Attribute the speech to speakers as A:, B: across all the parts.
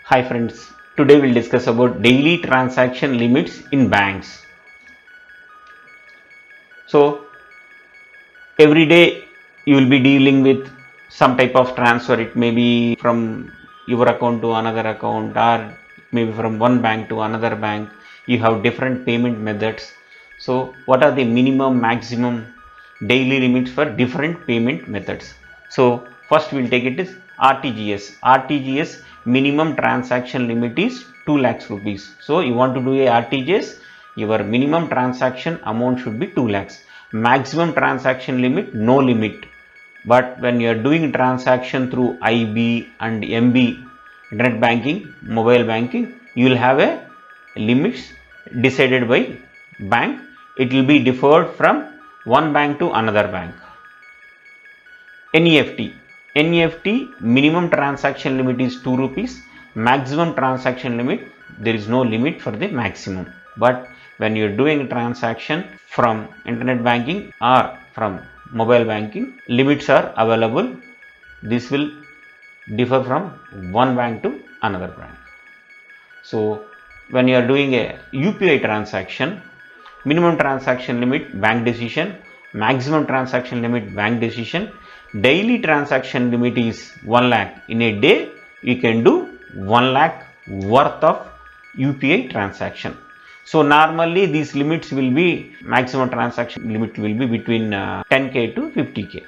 A: Hi friends, today we'll discuss about daily transaction limits in banks. So every day you will be dealing with some type of transfer. It may be from your account to another account, or maybe from one bank to another bank. You have different payment methods. So what are the minimum, maximum daily limits for different payment methods? So first we'll take it is RTGS. RTGS minimum transaction limit is 2 lakhs rupees. So you want to do a RTGS, your minimum transaction amount should be 2 lakhs. Maximum transaction limit, no limit. But when you are doing transaction through IB and MB, internet banking, mobile banking, you will have a limits decided by bank. It will be deferred from one bank to another bank. NEFT minimum transaction limit is 2 rupees. Maximum transaction limit, there is no limit for the maximum. But when you are doing transaction from internet banking or from mobile banking, limits are available. This will differ from one bank to another bank. So when you are doing a UPI transaction, minimum transaction limit bank decision, maximum transaction limit bank decision, daily transaction limit is 1 lakh. In a day you can do 1 lakh worth of UPI transaction. So normally these limits will be, maximum transaction limit will be between 10k to 50k.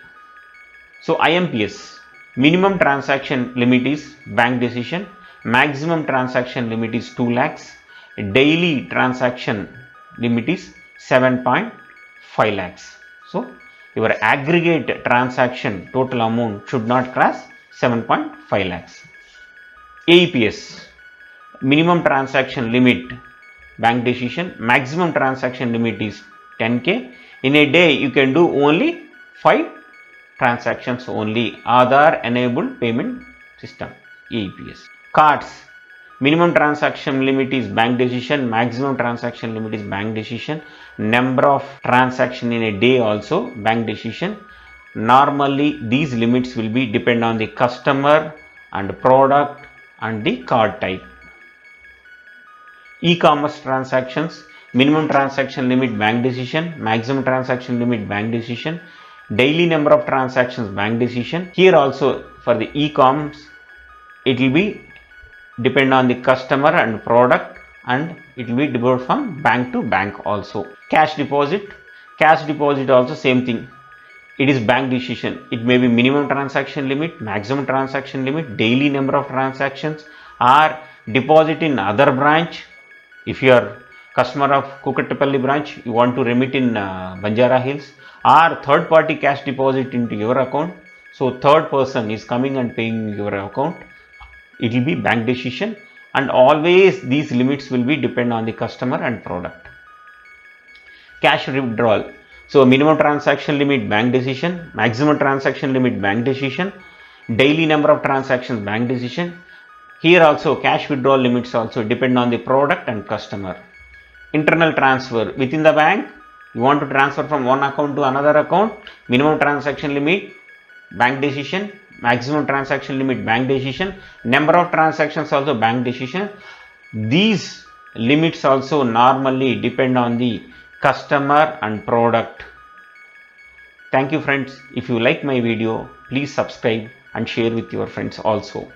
A: So IMPS, minimum transaction limit is bank decision, maximum transaction limit is 2 lakhs, daily transaction limit is 7.5 lakhs. So your aggregate transaction total amount should not cross 7.5 lakhs. AEPS, minimum transaction limit bank decision, maximum transaction limit is 10k. In a day you can do only 5 transactions only. Aadhaar enabled payment system, AEPS. Cards, minimum transaction limit is bank decision, maximum transaction limit is bank decision, number of transaction in a day also bank decision. Normally these limits will be depend on the customer and product and the card type. E-commerce transactions, minimum transaction limit bank decision, maximum transaction limit bank decision, daily number of transactions bank decision. Here also for the e-commerce it will be depend on the customer and product, and it will be differ from bank to bank also. Cash deposit also same thing. It is bank decision. It may be minimum transaction limit, maximum transaction limit, daily number of transactions, or deposit in other branch. If you are customer of Kukatpalli branch, you want to remit in Banjara Hills, or third party cash deposit into your account. So third person is coming and paying your account. It will be bank decision, and always these limits will be depend on the customer and product. Cash withdrawal. So minimum transaction limit bank decision, maximum transaction limit bank decision, daily number of transactions bank decision. Here also cash withdrawal limits also depend on the product and customer. Internal transfer within the bank, you want to transfer from one account to another account, minimum transaction limit bank decision, maximum transaction limit bank decision, number of transactions also bank decision. These limits also normally depend on the customer and product. Thank you friends. If you like my video, please subscribe and share with your friends also.